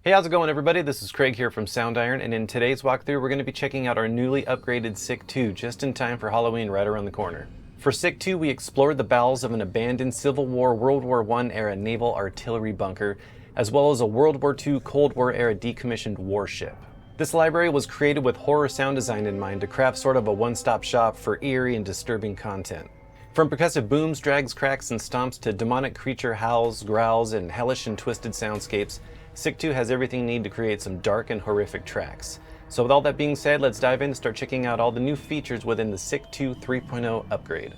Hey, how's it going everybody? This is Craig here from Soundiron, and in today's walkthrough we're going to be checking out our newly upgraded SICK 2 just in time for Halloween right around the corner. For SICK 2 we explored the bowels of an abandoned Civil War World War I era naval artillery bunker, as well as a World War II Cold War era decommissioned warship. This library was created with horror sound design in mind to craft sort of a one-stop shop for eerie and disturbing content. From percussive booms, drags, cracks, and stomps to demonic creature howls, growls, and hellish and twisted soundscapes, SICK 2 has everything you need to create some dark and horrific tracks. So with all that being said, let's dive in and start checking out all the new features within the SICK 2 3.0 upgrade.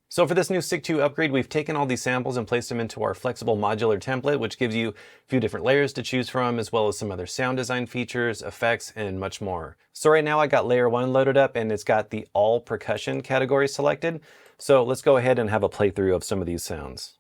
So for this new SICK 2 upgrade, we've taken all these samples and placed them into our flexible modular template, which gives you a few different layers to choose from, as well as some other sound design features, effects, and much more. So right now I got layer 1 loaded up and it's got the all percussion category selected. So let's go ahead and have a playthrough of some of these sounds.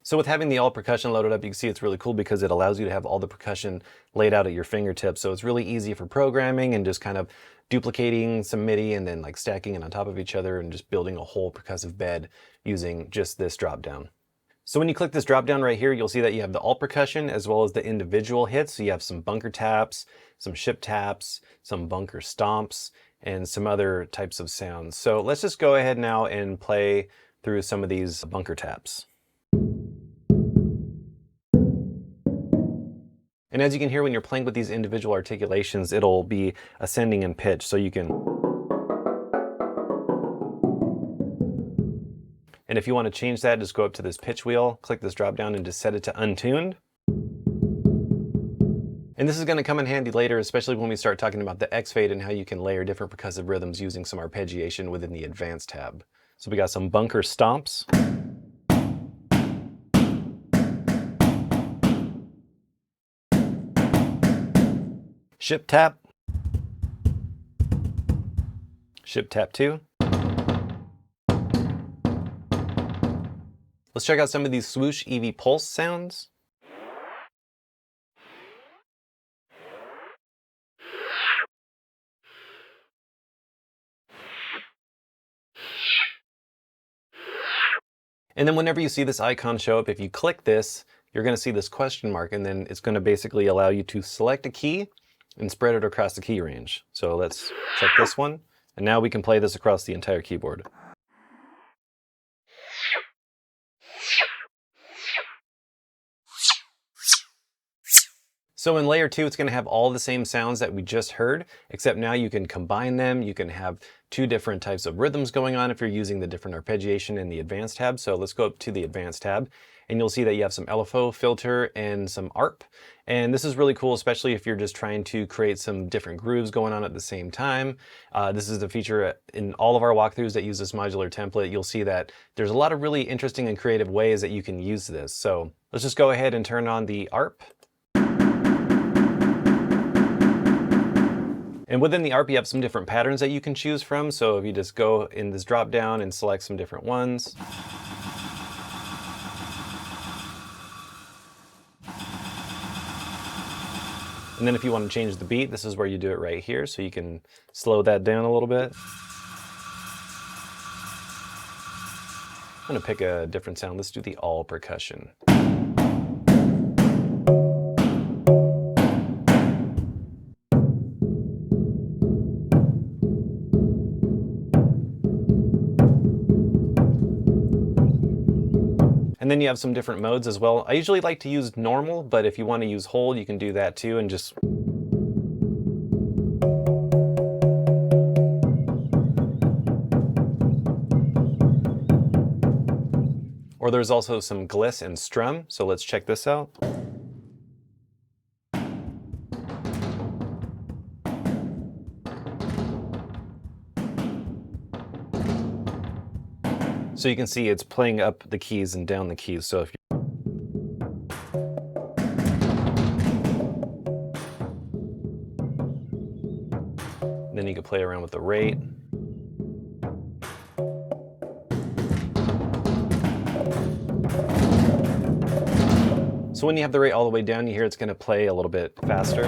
So with having the all percussion loaded up, you can see it's really cool because it allows you to have all the percussion laid out at your fingertips. So it's really easy for programming and just kind of duplicating some MIDI and then like stacking it on top of each other and just building a whole percussive bed using just this drop down. So when you click this drop down right here, you'll see that you have the all percussion as well as the individual hits. So you have some bunker taps, some ship taps, some bunker stomps, and some other types of sounds. So let's just go ahead now and play through some of these bunker taps. And as you can hear when you're playing with these individual articulations, it'll be ascending in pitch, so you can... And if you want to change that, just go up to this pitch wheel, click this drop down and just set it to untuned. And this is going to come in handy later, especially when we start talking about the X fade and how you can layer different percussive rhythms using some arpeggiation within the advanced tab. So we got some bunker stomps. Ship tap. Ship tap 2. Let's check out some of these swoosh EV pulse sounds. And then whenever you see this icon show up, if you click this, you're going to see this question mark, and then it's going to basically allow you to select a key and spread it across the key range. So let's check this one, and now we can play this across the entire keyboard. So in layer 2, it's going to have all the same sounds that we just heard, except now you can combine them. You can have two different types of rhythms going on if you're using the different arpeggiation in the advanced tab. So let's go up to the advanced tab, and you'll see that you have some LFO, filter, and some ARP. And this is really cool, especially if you're just trying to create some different grooves going on at the same time. This is the feature in all of our walkthroughs that use this modular template. You'll see that there's a lot of really interesting and creative ways that you can use this. So let's just go ahead and turn on the ARP. And within the ARP, you have some different patterns that you can choose from. So if you just go in this drop down and select some different ones. And then if you want to change the beat, this is where you do it right here. So you can slow that down a little bit. I'm going to pick a different sound. Let's do the all percussion. And then you have some different modes as well. I usually like to use normal, but if you want to use hold, you can do that too, and just... Or there's also some gliss and strum, so let's check this out. So you can see it's playing up the keys and down the keys. So if you then you can play around with the rate. So when you have the rate all the way down, you hear it's going to play a little bit faster.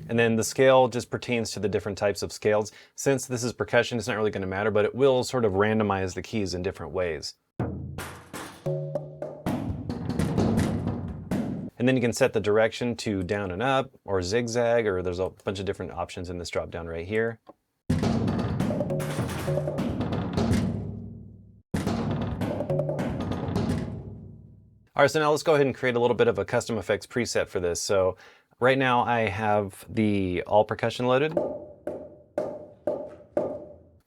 And then the scale just pertains to the different types of scales. Since this is percussion, it's not really going to matter, but it will sort of randomize the keys in different ways. And then you can set the direction to down and up, or zigzag, or there's a bunch of different options in this drop down right here. All right, so now let's go ahead and create a little bit of a custom effects preset for this. So right now I have the all percussion loaded,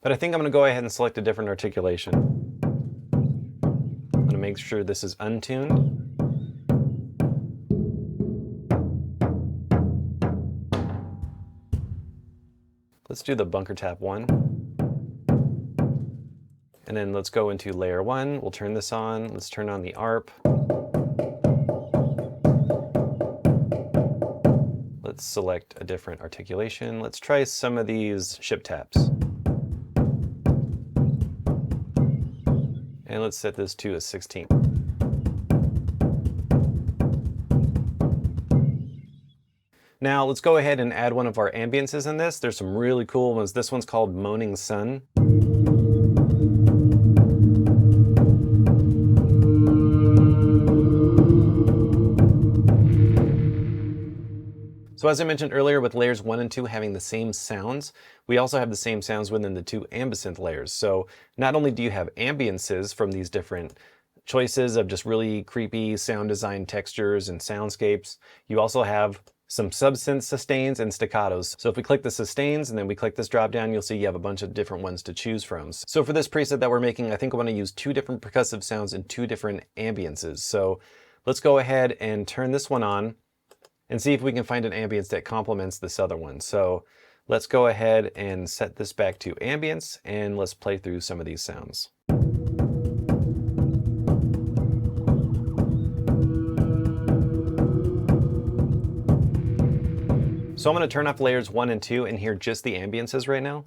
but I think I'm gonna go ahead and select a different articulation. I'm gonna make sure this is untuned. Let's do the bunker tap 1. And then let's go into layer 1. We'll turn this on. Let's turn on the arp. Let's select a different articulation. Let's try some of these ship taps. And let's set this to a 16th. Now let's go ahead and add one of our ambiences in this. There's some really cool ones. This one's called Moaning Sun. So as I mentioned earlier, with layers 1 and 2 having the same sounds, we also have the same sounds within the 2 ambient layers. So not only do you have ambiences from these different choices of just really creepy sound design textures and soundscapes, you also have some subsynth sustains and staccatos. So if we click the sustains and then we click this drop down, you'll see you have a bunch of different ones to choose from. So for this preset that we're making, I think I want to use 2 different percussive sounds and 2 different ambiences. So let's go ahead and turn this one on and see if we can find an ambience that complements this other one. So let's go ahead and set this back to ambience and let's play through some of these sounds. So I'm going to turn off layers 1 and 2 and hear just the ambiences right now.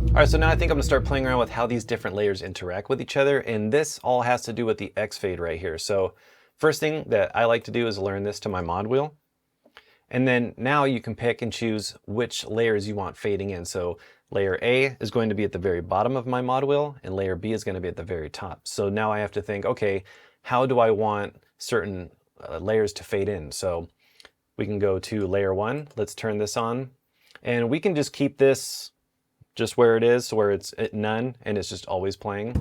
All right, so now I think I'm gonna start playing around with how these different layers interact with each other, and this all has to do with the X fade right here. So first thing that I like to do is learn this to my mod wheel. And then now you can pick and choose which layers you want fading in. So layer A is going to be at the very bottom of my mod wheel, and layer B is gonna be at the very top. So now I have to think, okay, how do I want certain layers to fade in? So we can go to layer 1, let's turn this on, and we can just keep this just where it is, so where it's at none and it's just always playing.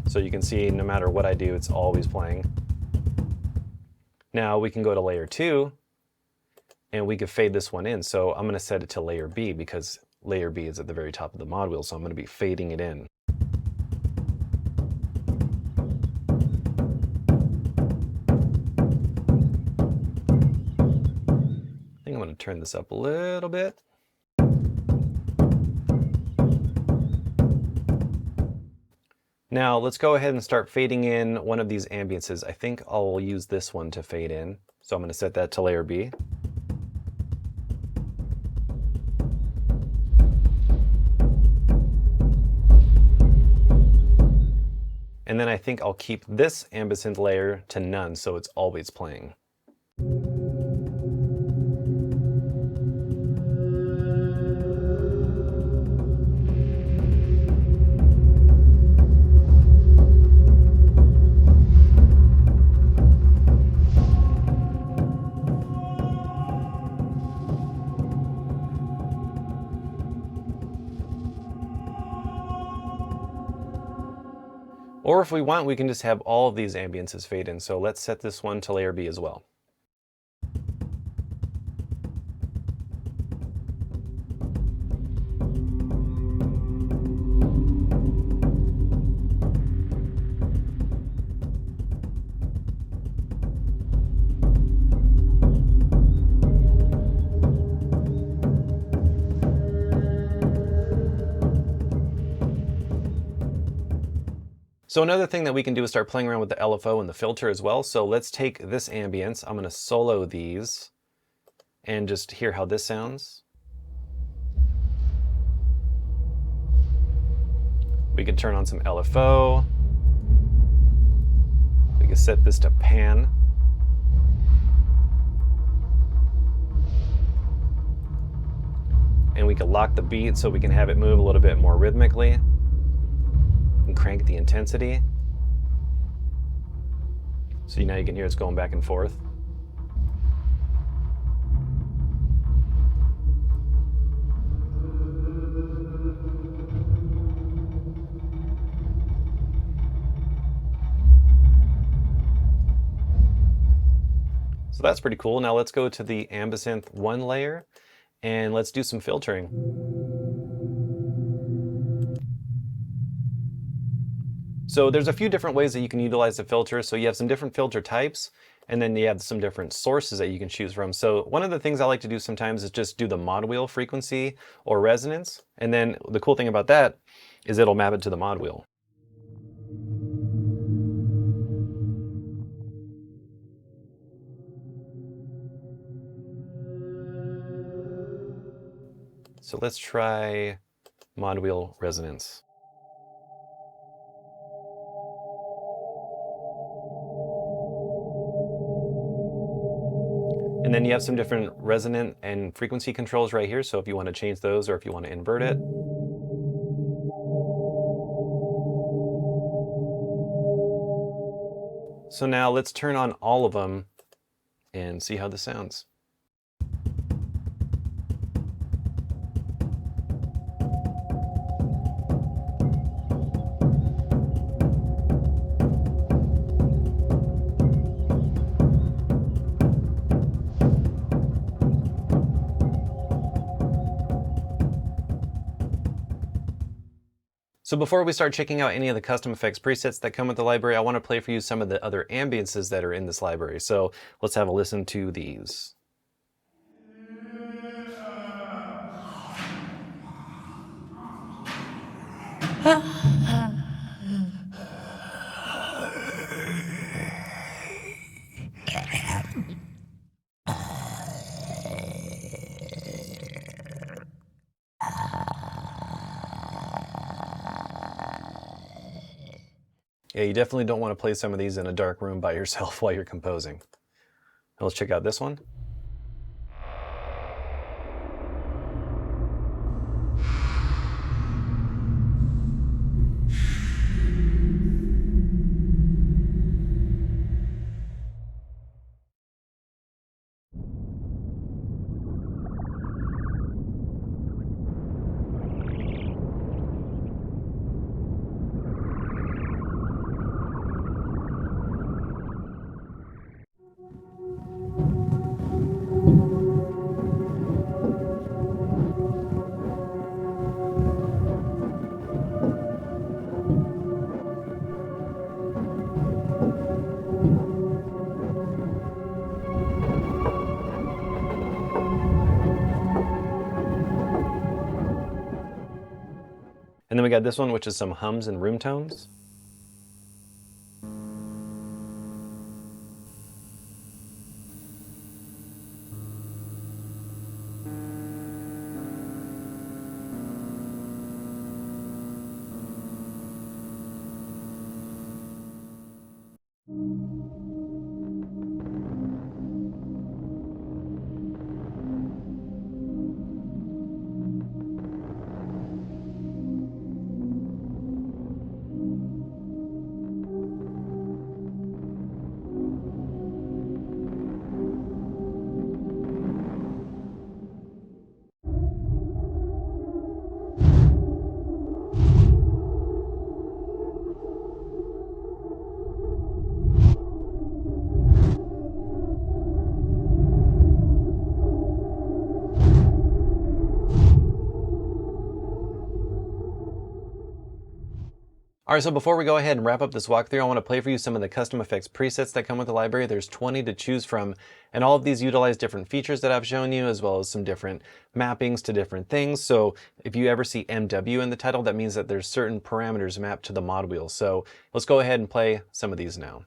So you can see no matter what I do, it's always playing. Now we can go to layer 2 and we can fade this one in. So I'm gonna set it to layer B because layer B is at the very top of the mod wheel, so I'm gonna be fading it in. I'm going to turn this up a little bit. Now let's go ahead and start fading in one of these ambiences. I think I'll use this one to fade in. So I'm going to set that to layer B. And then I think I'll keep this ambient layer to none, so it's always playing. Or if we want, we can just have all of these ambiences fade in. So let's set this one to layer B as well. So another thing that we can do is start playing around with the LFO and the filter as well. So let's take this ambience. I'm going to solo these and just hear how this sounds. We can turn on some LFO. We can set this to pan. And we can lock the beat so we can have it move a little bit more rhythmically. And crank the intensity. So now you can hear it's going back and forth. So that's pretty cool. Now let's go to the Ambisynth 1 layer and let's do some filtering. So there's a few different ways that you can utilize the filter. So you have some different filter types, and then you have some different sources that you can choose from. So one of the things I like to do sometimes is just do the mod wheel frequency or resonance. And then the cool thing about that is it'll map it to the mod wheel. So let's try mod wheel resonance. And then you have some different resonant and frequency controls right here. So if you want to change those or if you want to invert it. So now let's turn on all of them and see how this sounds. So before we start checking out any of the custom effects presets that come with the library, I want to play for you some of the other ambiences that are in this library. So let's have a listen to these. Yeah, you definitely don't want to play some of these in a dark room by yourself while you're composing. Now let's check out this one. And then we got this one, which is some hums and room tones. Alright, so before we go ahead and wrap up this walkthrough, I want to play for you some of the custom effects presets that come with the library. There's 20 to choose from, and all of these utilize different features that I've shown you, as well as some different mappings to different things. So if you ever see MW in the title, that means that there's certain parameters mapped to the mod wheel. So let's go ahead and play some of these now.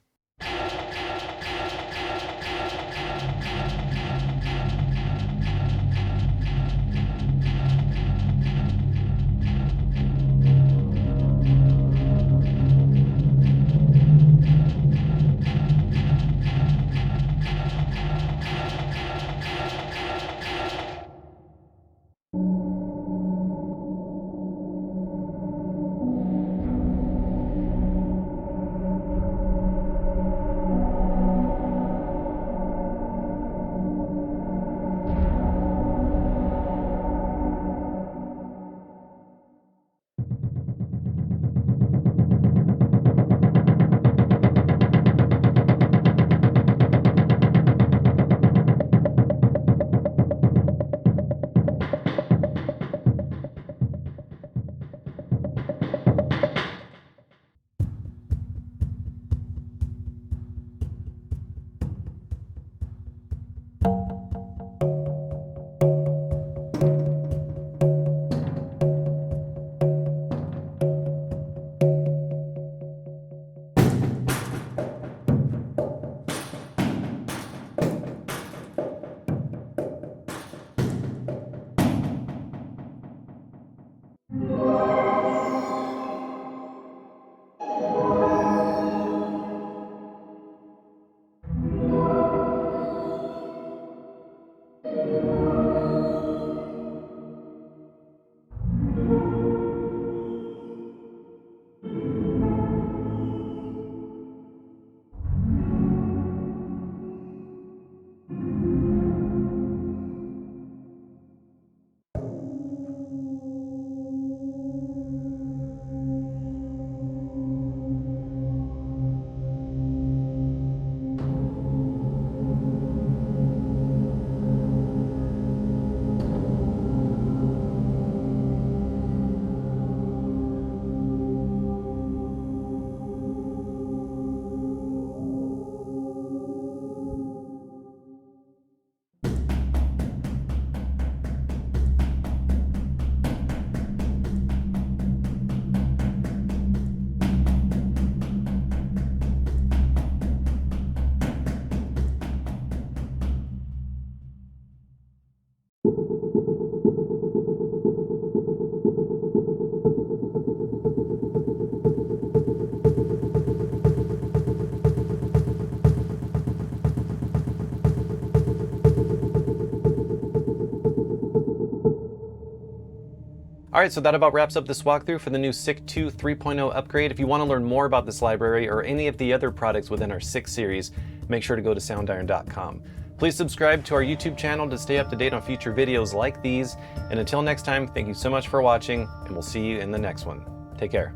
Alright, so that about wraps up this walkthrough for the new SICK 2 3.0 upgrade. If you want to learn more about this library or any of the other products within our SICK series, make sure to go to soundiron.com. Please subscribe to our YouTube channel to stay up to date on future videos like these. And until next time, thank you so much for watching, and we'll see you in the next one. Take care.